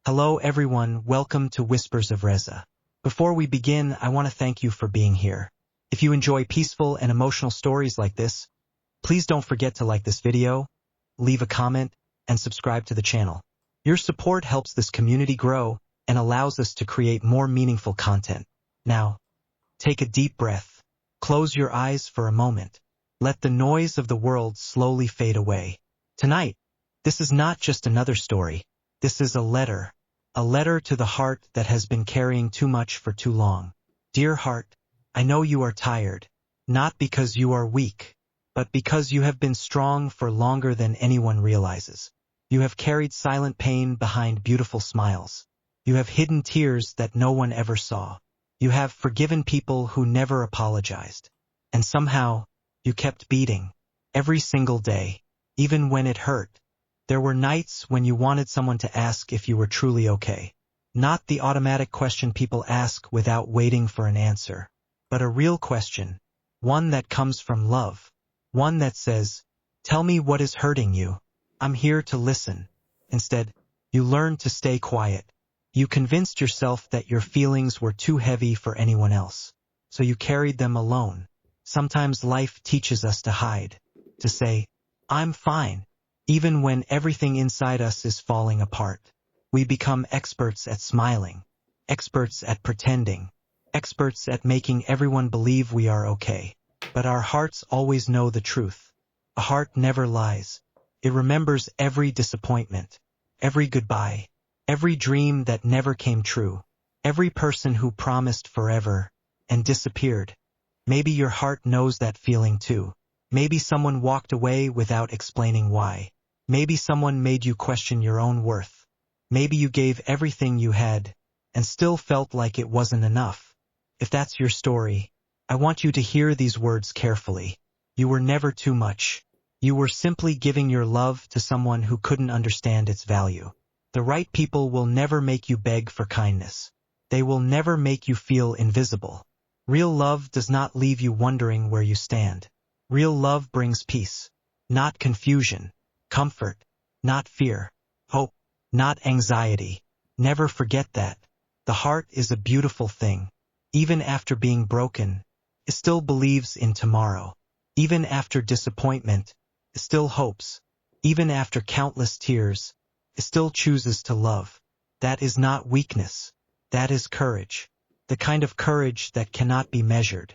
Hello everyone, welcome to Whispers of Reza. Before we begin, I want to thank you for being here. If you enjoy peaceful and emotional stories like this, please don't forget to like this video, leave a comment, and subscribe to the channel. Your support helps this community grow and allows us to create more meaningful content. Now, take a deep breath. Close your eyes for a moment. Let the noise of the world slowly fade away. Tonight, this is not just another story. This is a letter to the heart that has been carrying too much for too long. Dear heart, I know you are tired, not because you are weak, but because you have been strong for longer than anyone realizes. You have carried silent pain behind beautiful smiles. You have hidden tears that no one ever saw. You have forgiven people who never apologized. And somehow, you kept beating. Every single day, even when it hurt. There were nights when you wanted someone to ask if you were truly okay. Not the automatic question people ask without waiting for an answer, but a real question. One that comes from love. One that says, tell me what is hurting you. I'm here to listen. Instead, you learned to stay quiet. You convinced yourself that your feelings were too heavy for anyone else. So you carried them alone. Sometimes life teaches us to hide. To say, I'm fine. Even when everything inside us is falling apart. We become experts at smiling. Experts at pretending. Experts at making everyone believe we are okay. But our hearts always know the truth. A heart never lies. It remembers every disappointment, every goodbye, every dream that never came true, every person who promised forever and disappeared. Maybe your heart knows that feeling too. Maybe someone walked away without explaining why. Maybe someone made you question your own worth. Maybe you gave everything you had and still felt like it wasn't enough. If that's your story, I want you to hear these words carefully. You were never too much. You were simply giving your love to someone who couldn't understand its value. The right people will never make you beg for kindness. They will never make you feel invisible. Real love does not leave you wondering where you stand. Real love brings peace, not confusion, comfort, not fear, hope, not anxiety. Never forget that. The heart is a beautiful thing. Even after being broken, it still believes in tomorrow. Even after disappointment, it still hopes. Even after countless tears, it still chooses to love. That is not weakness. That is courage. The kind of courage that cannot be measured.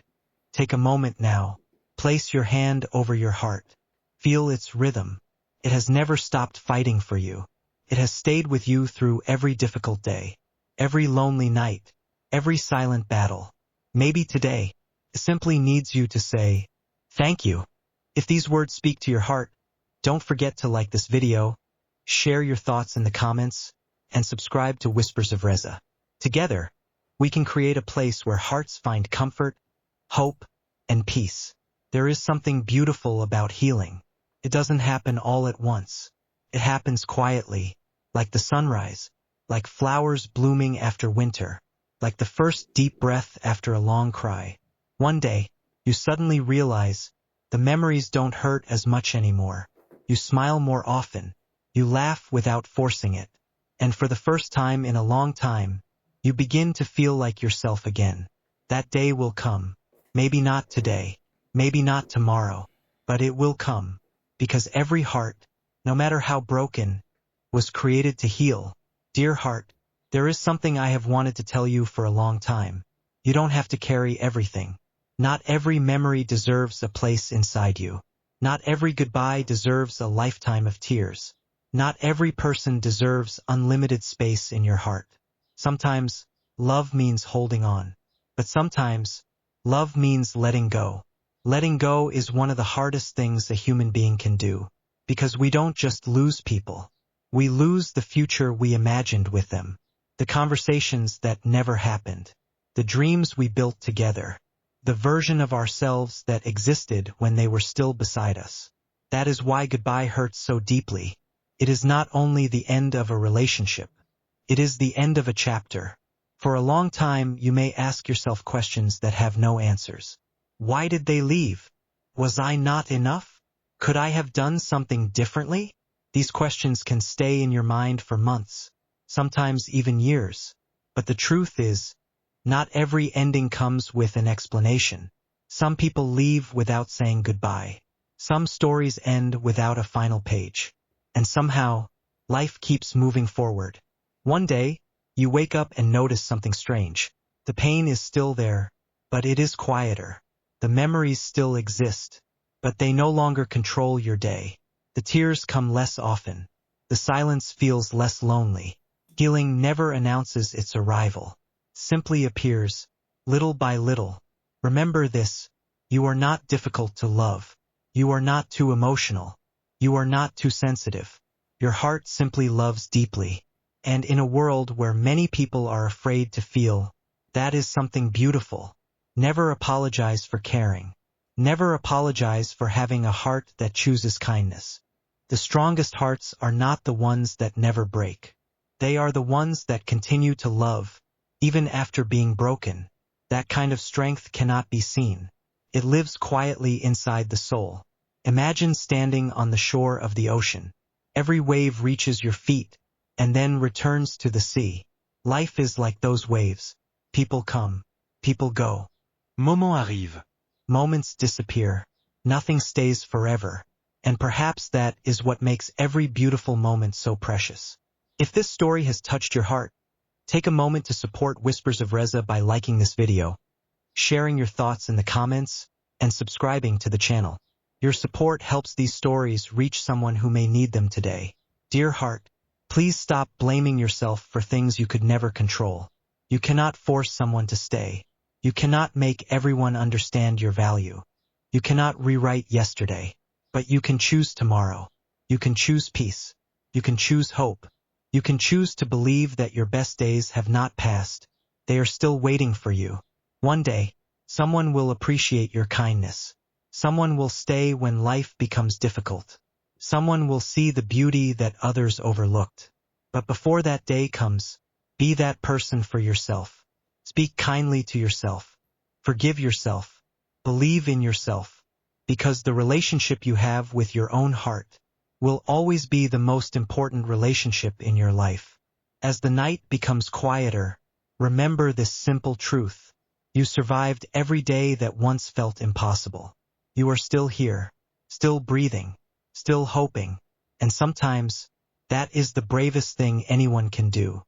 Take a moment now. Place your hand over your heart. Feel its rhythm. It has never stopped fighting for you. It has stayed with you through every difficult day, every lonely night, every silent battle. Maybe today, it simply needs you to say, thank you. If these words speak to your heart, don't forget to like this video, share your thoughts in the comments, and subscribe to Whispers of Reza. Together, we can create a place where hearts find comfort, hope, and peace. There is something beautiful about healing. It doesn't happen all at once. It happens quietly, like the sunrise, like flowers blooming after winter, like the first deep breath after a long cry. One day, you suddenly realize the memories don't hurt as much anymore. You smile more often. You laugh without forcing it. And for the first time in a long time, you begin to feel like yourself again. That day will come. Maybe not today. Maybe not tomorrow. But it will come. Because every heart, no matter how broken, was created to heal. Dear heart, there is something I have wanted to tell you for a long time. You don't have to carry everything. Not every memory deserves a place inside you. Not every goodbye deserves a lifetime of tears. Not every person deserves unlimited space in your heart. Sometimes, love means holding on. But sometimes, love means letting go. Letting go is one of the hardest things a human being can do. Because we don't just lose people. We lose the future we imagined with them. The conversations that never happened. The dreams we built together. The version of ourselves that existed when they were still beside us. That is why goodbye hurts so deeply. It is not only the end of a relationship. It is the end of a chapter. For a long time, you may ask yourself questions that have no answers. Why did they leave? Was I not enough? Could I have done something differently? These questions can stay in your mind for months, sometimes even years. But the truth is, not every ending comes with an explanation. Some people leave without saying goodbye. Some stories end without a final page. And somehow, life keeps moving forward. One day, you wake up and notice something strange. The pain is still there, but it is quieter. The memories still exist, but they no longer control your day. The tears come less often. The silence feels less lonely. Healing never announces its arrival. Simply appears, little by little. Remember this, you are not difficult to love. You are not too emotional. You are not too sensitive. Your heart simply loves deeply. And in a world where many people are afraid to feel, that is something beautiful. Never apologize for caring. Never apologize for having a heart that chooses kindness. The strongest hearts are not the ones that never break. They are the ones that continue to love, even after being broken. That kind of strength cannot be seen. It lives quietly inside the soul. Imagine standing on the shore of the ocean. Every wave reaches your feet, and then returns to the sea. Life is like those waves. People come, people go. Moment arrive. Moments disappear. Nothing stays forever. And perhaps that is what makes every beautiful moment so precious. If this story has touched your heart, take a moment to support Whispers of Reza by liking this video, sharing your thoughts in the comments, and subscribing to the channel. Your support helps these stories reach someone who may need them today. Dear heart, please stop blaming yourself for things you could never control. You cannot force someone to stay. You cannot make everyone understand your value. You cannot rewrite yesterday, but you can choose tomorrow. You can choose peace. You can choose hope. You can choose to believe that your best days have not passed. They are still waiting for you. One day, someone will appreciate your kindness. Someone will stay when life becomes difficult. Someone will see the beauty that others overlooked. But before that day comes, be that person for yourself. Speak kindly to yourself. Forgive yourself. Believe in yourself. Because the relationship you have with your own heart will always be the most important relationship in your life. As the night becomes quieter, remember this simple truth. You survived every day that once felt impossible. You are still here, still breathing, still hoping, and sometimes, that is the bravest thing anyone can do.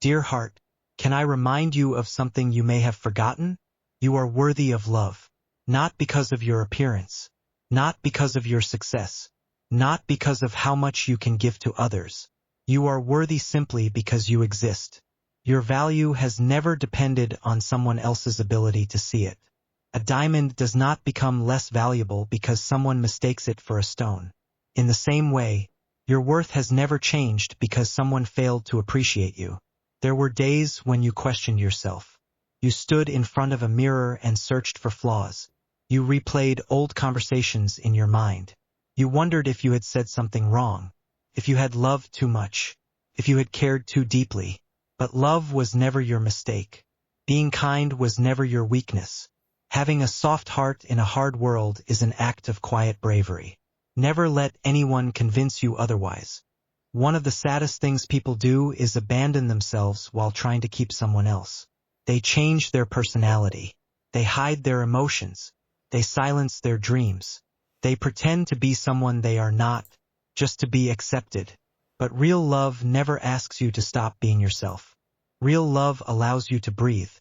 Dear heart, can I remind you of something you may have forgotten? You are worthy of love. Not because of your appearance, not because of your success, not because of how much you can give to others. You are worthy simply because you exist. Your value has never depended on someone else's ability to see it. A diamond does not become less valuable because someone mistakes it for a stone. In the same way, your worth has never changed because someone failed to appreciate you. There were days when you questioned yourself. You stood in front of a mirror and searched for flaws. You replayed old conversations in your mind. You wondered if you had said something wrong, if you had loved too much, if you had cared too deeply. But love was never your mistake. Being kind was never your weakness. Having a soft heart in a hard world is an act of quiet bravery. Never let anyone convince you otherwise. One of the saddest things people do is abandon themselves while trying to keep someone else. They change their personality. They hide their emotions. They silence their dreams. They pretend to be someone they are not, just to be accepted. But real love never asks you to stop being yourself. Real love allows you to breathe.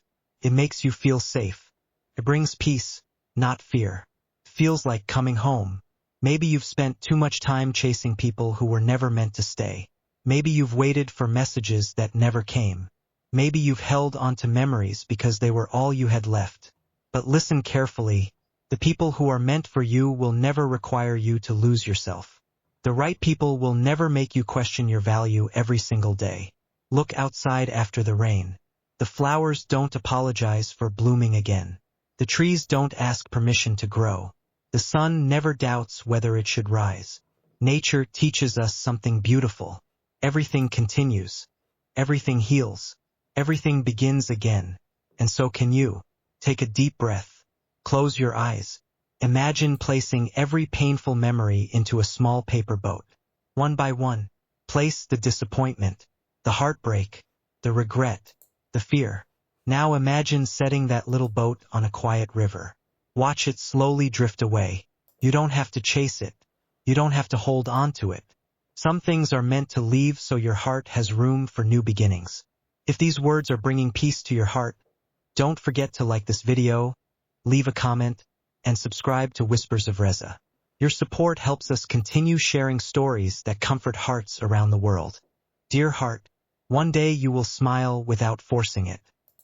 It makes you feel safe. It brings peace, not fear. It feels like coming home. Maybe you've spent too much time chasing people who were never meant to stay. Maybe you've waited for messages that never came. Maybe you've held onto memories because they were all you had left. But listen carefully. The people who are meant for you will never require you to lose yourself. The right people will never make you question your value every single day. Look outside after the rain. The flowers don't apologize for blooming again. The trees don't ask permission to grow. The sun never doubts whether it should rise. Nature teaches us something beautiful. Everything continues. Everything heals. Everything begins again. And so can you. Take a deep breath. Close your eyes. Imagine placing every painful memory into a small paper boat. One by one, place the disappointment, the heartbreak, the regret, the fear. Now imagine setting that little boat on a quiet river. Watch it slowly drift away. You don't have to chase it. You don't have to hold on to it. Some things are meant to leave so your heart has room for new beginnings. If these words are bringing peace to your heart, don't forget to like this video, leave a comment, and subscribe to Whispers of Reza. Your support helps us continue sharing stories that comfort hearts around the world. Dear heart, one day you will smile without forcing it.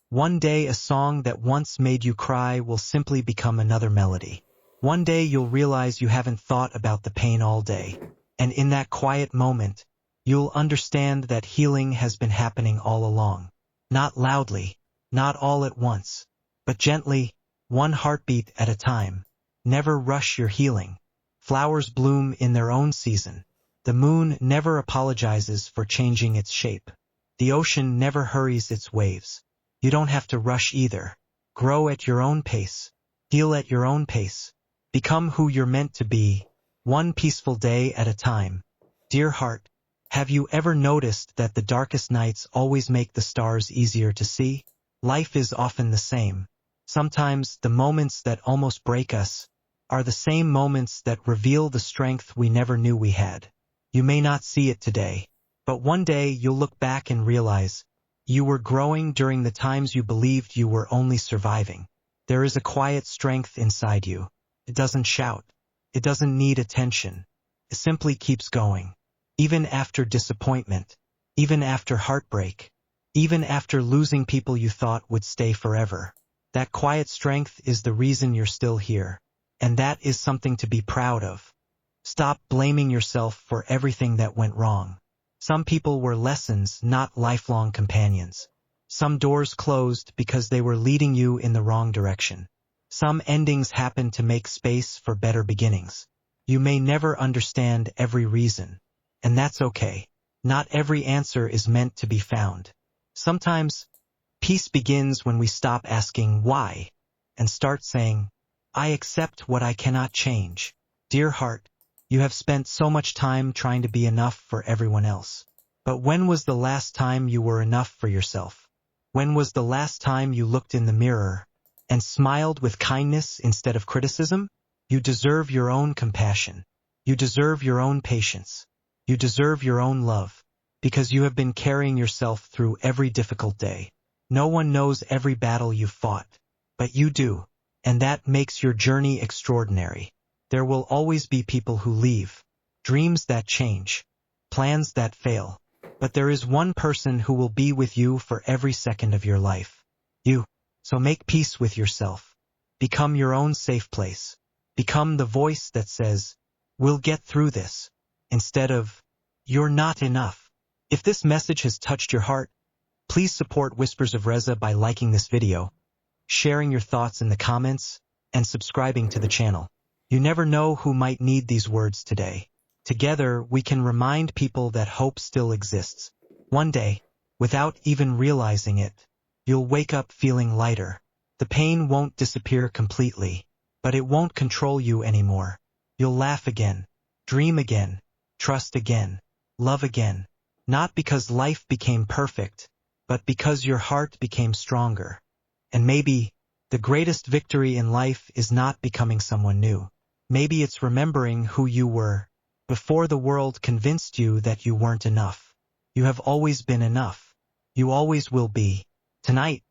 One day a song that once made you cry will simply become another melody. One day you'll realize you haven't thought about the pain all day. And in that quiet moment, you'll understand that healing has been happening all along. Not loudly, not all at once, but gently, one heartbeat at a time. Never rush your healing. Flowers bloom in their own season. The moon never apologizes for changing its shape. The ocean never hurries its waves. You don't have to rush either. Grow at your own pace. Heal at your own pace. Become who you're meant to be, one peaceful day at a time. Dear heart, have you ever noticed that the darkest nights always make the stars easier to see? Life is often the same. Sometimes the moments that almost break us are the same moments that reveal the strength we never knew we had. You may not see it today, but one day you'll look back and realize you were growing during the times you believed you were only surviving. There is a quiet strength inside you. It doesn't shout. It doesn't need attention. It simply keeps going. Even after disappointment, even after heartbreak, even after losing people you thought would stay forever. That quiet strength is the reason you're still here. And that is something to be proud of. Stop blaming yourself for everything that went wrong. Some people were lessons, not lifelong companions. Some doors closed because they were leading you in the wrong direction. Some endings happen to make space for better beginnings. You may never understand every reason, and that's okay. Not every answer is meant to be found. Sometimes, peace begins when we stop asking why and start saying, I accept what I cannot change. Dear heart, you have spent so much time trying to be enough for everyone else. But when was the last time you were enough for yourself? When was the last time you looked in the mirror and smiled with kindness instead of criticism? You deserve your own compassion. You deserve your own patience. You deserve your own love, because you have been carrying yourself through every difficult day. No one knows every battle you've fought, but you do, and that makes your journey extraordinary. There will always be people who leave, dreams that change, plans that fail, but there is one person who will be with you for every second of your life. You. So make peace with yourself. Become your own safe place. Become the voice that says, we'll get through this, instead of, you're not enough. If this message has touched your heart, please support Whispers of Reza by liking this video, sharing your thoughts in the comments, and subscribing to the channel. You never know who might need these words today. Together, we can remind people that hope still exists. One day, without even realizing it, you'll wake up feeling lighter. The pain won't disappear completely, but it won't control you anymore. You'll laugh again, dream again, trust again, love again. Not because life became perfect, but because your heart became stronger. And maybe, the greatest victory in life is not becoming someone new. Maybe it's remembering who you were before the world convinced you that you weren't enough. You have always been enough. You always will be. Tonight,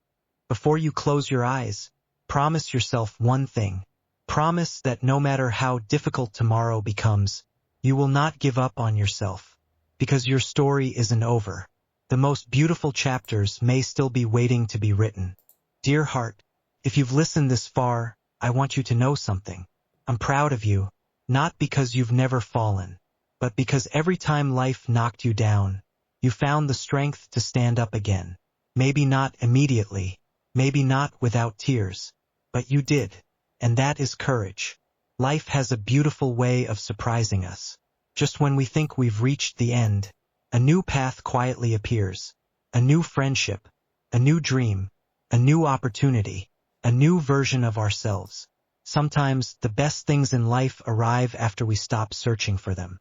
before you close your eyes, promise yourself one thing. Promise that no matter how difficult tomorrow becomes, you will not give up on yourself. Because your story isn't over. The most beautiful chapters may still be waiting to be written. Dear heart, if you've listened this far, I want you to know something. I'm proud of you, not because you've never fallen, but because every time life knocked you down, you found the strength to stand up again. Maybe not immediately, maybe not without tears, but you did, and that is courage. Life has a beautiful way of surprising us. Just when we think we've reached the end, a new path quietly appears, a new friendship, a new dream, a new opportunity, a new version of ourselves. Sometimes the best things in life arrive after we stop searching for them.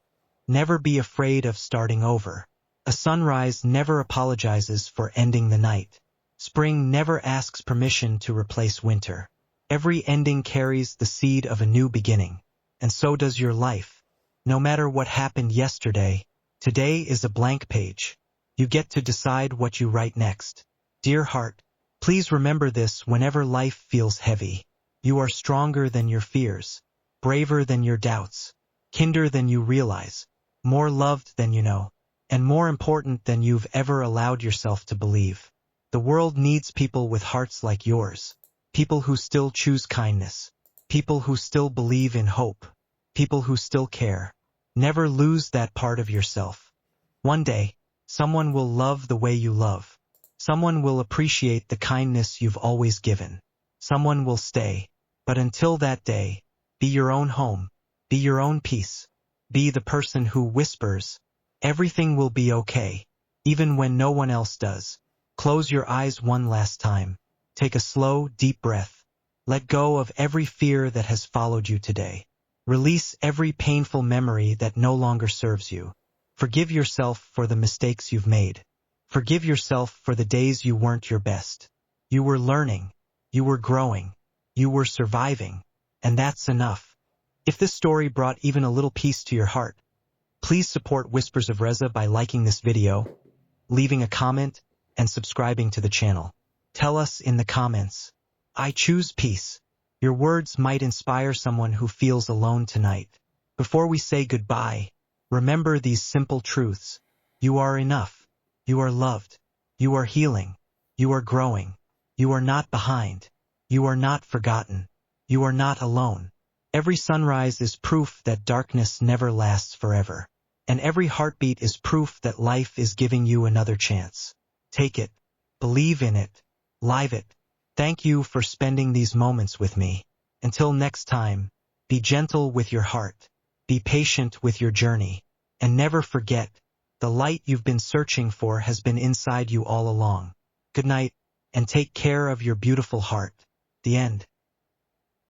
Never be afraid of starting over. A sunrise never apologizes for ending the night. Spring never asks permission to replace winter. Every ending carries the seed of a new beginning. And so does your life. No matter what happened yesterday, today is a blank page. You get to decide what you write next. Dear heart, please remember this whenever life feels heavy. You are stronger than your fears, braver than your doubts, kinder than you realize, more loved than you know, and more important than you've ever allowed yourself to believe. The world needs people with hearts like yours, people who still choose kindness, people who still believe in hope, people who still care. Never lose that part of yourself. One day, someone will love the way you love. Someone will appreciate the kindness you've always given. Someone will stay. But until that day, be your own home, be your own peace, be the person who whispers, everything will be okay, even when no one else does. Close your eyes one last time. Take a slow, deep breath. Let go of every fear that has followed you today. Release every painful memory that no longer serves you. Forgive yourself for the mistakes you've made. Forgive yourself for the days you weren't your best. You were learning. You were growing. You were surviving. And that's enough. If this story brought even a little peace to your heart, please support Whispers of Reza by liking this video, leaving a comment, and subscribing to the channel. Tell us in the comments, I choose peace. Your words might inspire someone who feels alone tonight. Before we say goodbye, remember these simple truths. You are enough. You are loved. You are healing. You are growing. You are not behind. You are not forgotten. You are not alone. Every sunrise is proof that darkness never lasts forever. And every heartbeat is proof that life is giving you another chance. Take it. Believe in it. Live it. Thank you for spending these moments with me. Until next time, be gentle with your heart. Be patient with your journey. And never forget, the light you've been searching for has been inside you all along. Good night, and take care of your beautiful heart. The end.